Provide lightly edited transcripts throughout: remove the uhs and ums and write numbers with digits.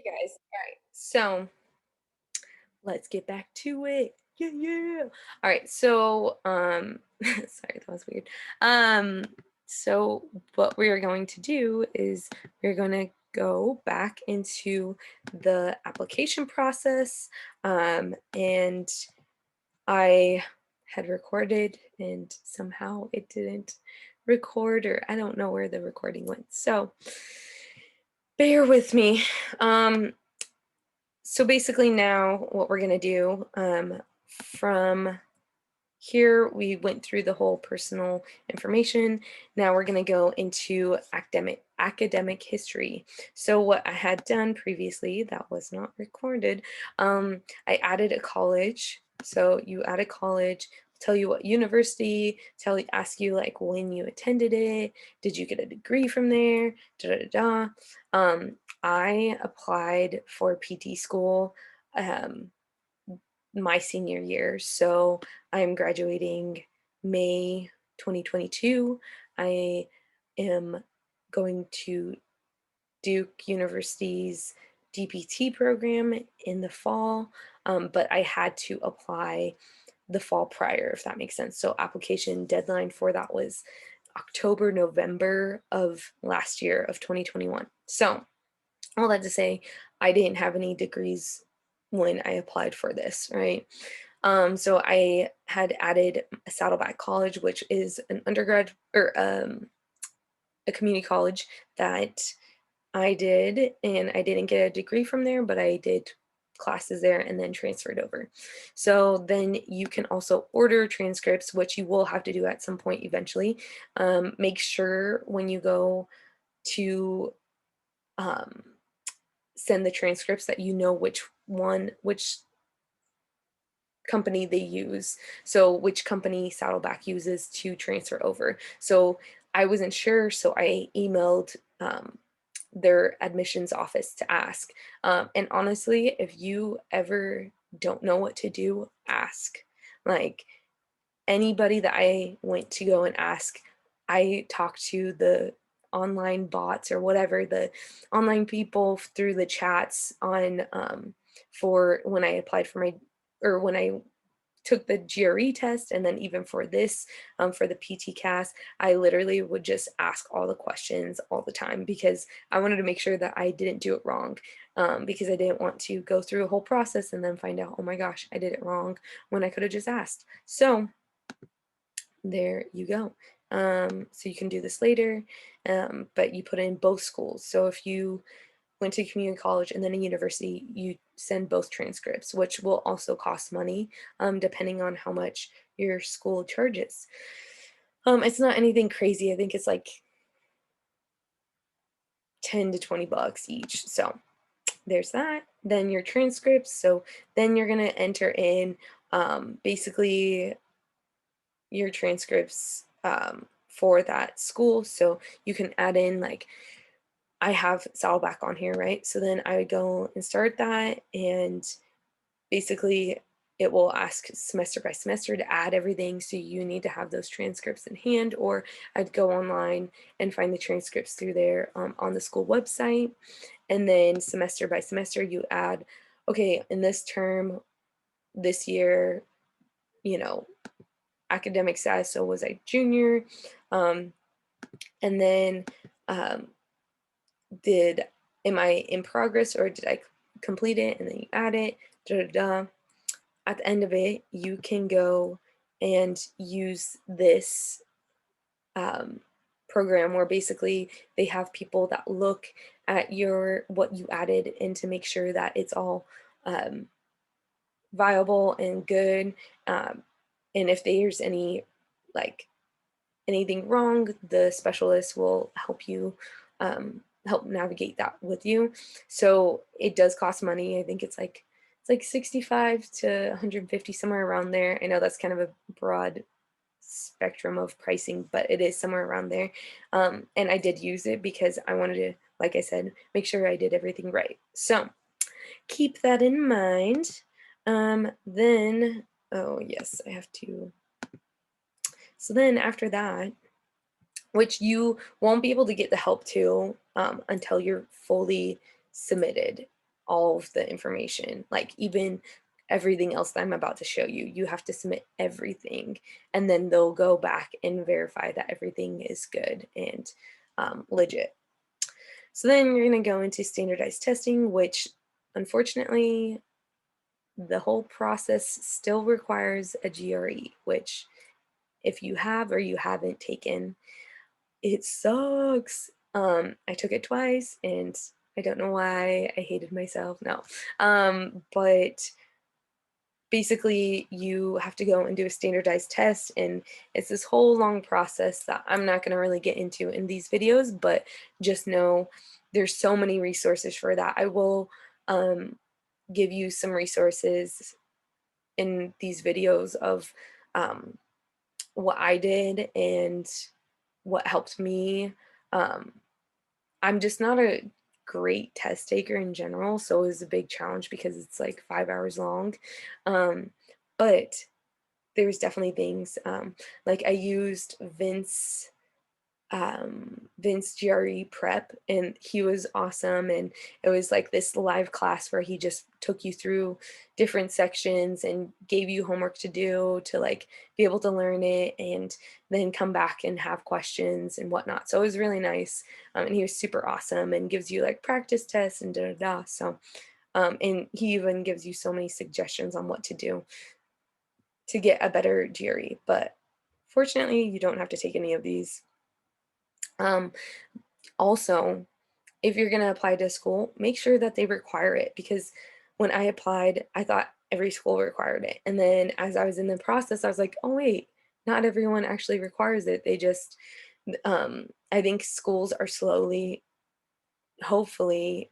Hey guys. All right. So let's get back to it. Yeah, yeah. All right. Sorry, that was weird. Um, so what we are going to do is we're going to go back into the application process. And I had recorded and somehow it didn't record, or I don't know where the recording went. So bear with me. So basically now what we're going to do, from here we went through the whole personal information. Now we're going to go into academic history. So what I had done previously that was not recorded, I added a college. So you add a college, tell you what university, ask you like when you attended it, did you get a degree from there, da da da. I applied for PT school um, my senior year. So I'm graduating May 2022. I am going to Duke University's DPT program in the fall, but I had to apply the fall prior, if that makes sense. So application deadline for that was October, November of last year of 2021. So all that to say, I didn't have any degrees when I applied for this, right? So I had added Saddleback College, which is an undergrad or a community college that I did, and I didn't get a degree from there, but I did classes there and then transferred over. So then you can also order transcripts, which you will have to do at some point eventually. Make sure when you go to um, send the transcripts that you know which company they use, so which company Saddleback uses to transfer over. So I wasn't sure, so I emailed their admissions office to ask. And honestly, if you ever don't know what to do, ask. Like anybody that I went to go and ask, I talked to the online bots or whatever, the online people through the chats on for when I applied for my or when I took the GRE test, and then even for this, for the PT CAS, I literally would just ask all the questions all the time because I wanted to make sure that I didn't do it wrong, because I didn't want to go through a whole process and then find out, oh my gosh, I did it wrong when I could have just asked. So there you go. So you can do this later, but you put in both schools. So if you went to community college and then a university, you send both transcripts, which will also cost money, depending on how much your school charges. It's not anything crazy. I think it's like 10 to 20 bucks each. So there's that. Then your transcripts. So then you're going to enter in basically your transcripts for that school. So you can add in like I have Saddleback on here, right? So then I would go and start that, and basically it will ask semester by semester to add everything. So you need to have those transcripts in hand, or I'd go online and find the transcripts through there on the school website. And then semester by semester, you add, okay, in this term, this year, you know, academic status, so was I junior? Um, and then um, did am I in progress or did I complete it? And then you add it. Da, da, da. At the end of it, you can go and use this um, program where basically they have people that look at your what you added and to make sure that it's all um, viable and good. Um, and if there's any like anything wrong, the specialist will help you help navigate that with you. So it does cost money. I think it's like 65 to 150, somewhere around there. I know that's kind of a broad spectrum of pricing, but it is somewhere around there. And I did use it because I wanted to, like I said, make sure I did everything right. So keep that in mind. Then, oh yes, I have to. So then after that, which you won't be able to get the help to until you're fully submitted. all of the information, like even everything else that I'm about to show you. You have to submit everything, and then they'll go back and verify that everything is good and legit. So then you're going to go into standardized testing, which unfortunately the whole process still requires a GRE, which if you have or you haven't taken, it sucks. I took it twice and I don't know why I hated myself. No. But basically you have to go and do a standardized test, and it's this whole long process that I'm not going to really get into in these videos, but just know there's so many resources for that. I will give you some resources in these videos of um, what I did and what helped me. Um, I'm just not a great test taker in general, so it was a big challenge because it's like 5 hours long. Um, but there's definitely things like I used Vince GRE Prep, and he was awesome. And it was like this live class where he just took you through different sections and gave you homework to do to like be able to learn it and then come back and have questions and whatnot. So it was really nice. And he was super awesome and gives you like practice tests and da da da. So, and he even gives you so many suggestions on what to do to get a better GRE. But fortunately, you don't have to take any of these. Um, Also, if you're going to apply to school, make sure that they require it, because when I applied, I thought every school required it. And then as I was in the process, I was like, oh, wait, not everyone actually requires it. They just, I think schools are slowly, hopefully,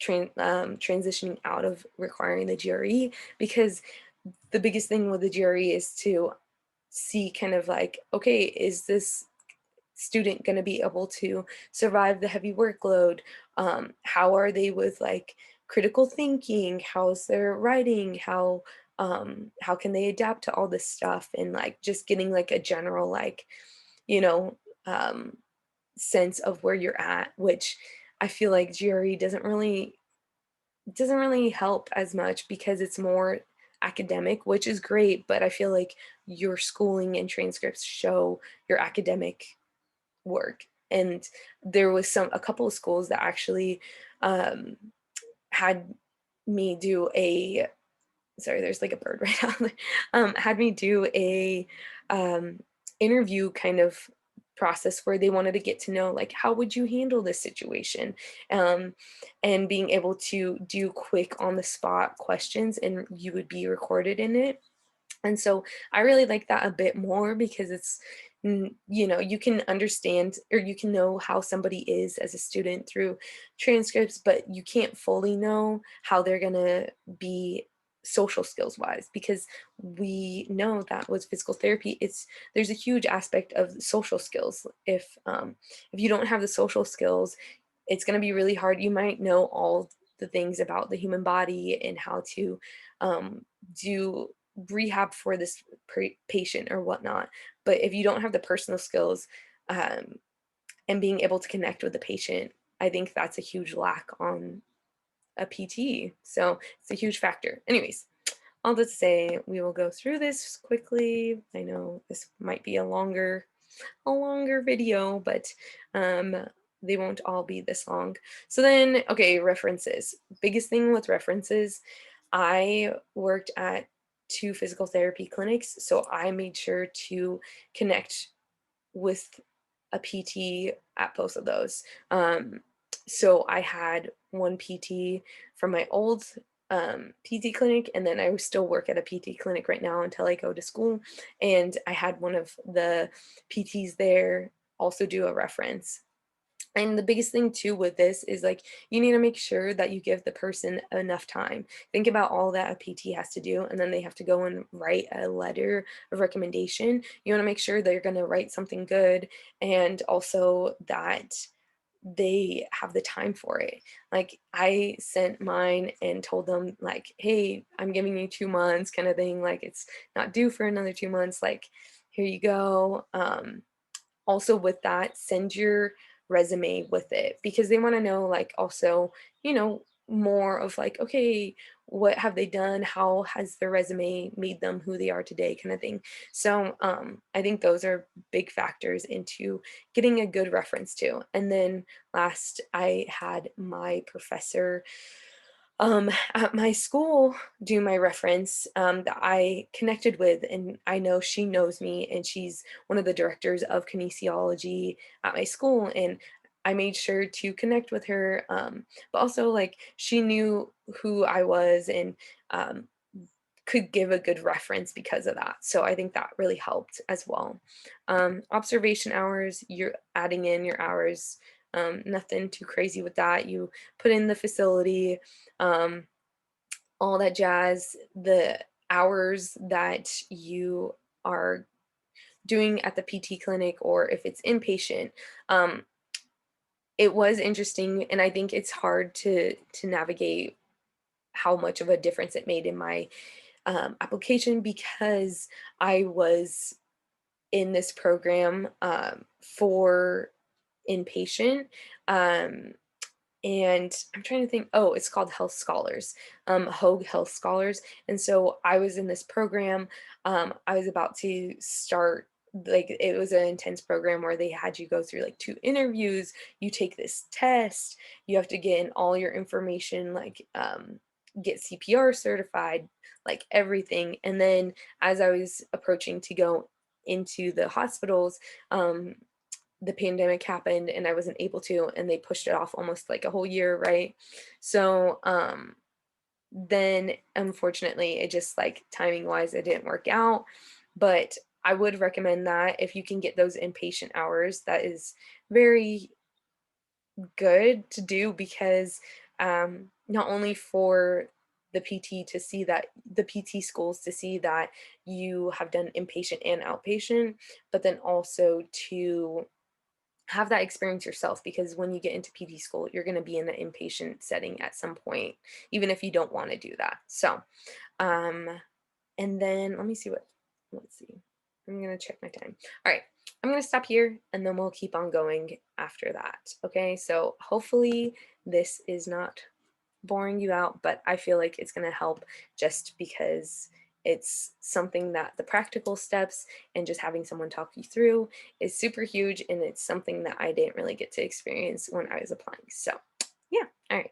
transitioning out of requiring the GRE, because the biggest thing with the GRE is to see kind of like, okay, is this student going to be able to survive the heavy workload? How are they with like critical thinking? How's their writing? How can they adapt to all this stuff? And like just getting like a general like, you know, um, sense of where you're at, which I feel like GRE doesn't really help as much because it's more academic, which is great, but I feel like your schooling and transcripts show your academic work. And there was a couple of schools that actually um, had me do a sorry, there's like a bird right now. Had me do a um, interview kind of process where they wanted to get to know like how would you handle this situation, um, and being able to do quick on the spot questions and you would be recorded in it. And so I really like that a bit more because it's, you can understand or you can know how somebody is as a student through transcripts, but you can't fully know how they're going to be social skills wise, because we know that with physical therapy there's a huge aspect of social skills. If you don't have the social skills, it's going to be really hard. You might know all the things about the human body and how to um, do rehab for this patient or whatnot. But if you don't have the personal skills um, and being able to connect with the patient, I think that's a huge lack on a PT. So it's a huge factor. Anyways, all that to say, we will go through this quickly. I know this might be a longer video, but um, they won't all be this long. So then, okay, references. Biggest thing with references, I worked at 2 physical therapy clinics, so I made sure to connect with a PT at both of those. So I had one PT from my old PT clinic, and then I still work at a PT clinic right now until I go to school. And I had one of the PTs there also do a reference. And the biggest thing too with this is like you need to make sure that you give the person enough time. Think about all that a PT has to do, and then they have to go and write a letter of recommendation. You want to make sure that you're going to write something good, and also that they have the time for it. Like I sent mine and told them like, hey, I'm giving you 2 months kind of thing. Like it's not due for another 2 months. Like here you go. Also with that, send your resume with it, because they want to know like also, you know, more of like, okay, what have they done? How has their resume made them who they are today, kind of thing. So I think those are big factors into getting a good reference too. And then last, I had my professor at my school do my reference that I connected with, and I know she knows me, and she's one of the directors of kinesiology at my school, and I made sure to connect with her. But also, like, she knew who I was and um, could give a good reference because of that. So I think that really helped as well. Observation hours, you're adding in your hours. Nothing too crazy with that. You put in the facility. Um, all that jazz, the hours that you are doing at the PT clinic or if it's inpatient. Um, it was interesting, and I think it's hard to navigate how much of a difference it made in my application because I was in this program for inpatient. Um, and I'm trying to think. Oh, it's called Health Scholars, Hogue Health Scholars. And so I was in this program. I was about to start. Like, it was an intense program where they had you go through like 2 interviews. You take this test. You have to get in all your information, like get CPR certified, like everything. And then as I was approaching to go into the hospitals, the pandemic happened and I wasn't able to, and they pushed it off almost like a whole year, right? So then unfortunately it just, like, timing wise, it didn't work out. But I would recommend that if you can get those inpatient hours, that is very good to do because not only for the PT to see that, the PT schools to see that you have done inpatient and outpatient, but then also to have that experience yourself, because when you get into PT school, you're going to be in an inpatient setting at some point, even if you don't want to do that. So, um, and then let me see what, let's see. I'm going to check my time. All right. I'm going to stop here and then we'll keep on going after that. Okay. So hopefully this is not boring you out, but I feel like it's going to help just because it's something that the practical steps and just having someone talk you through is super huge. And it's something that I didn't really get to experience when I was applying. So, yeah. All right.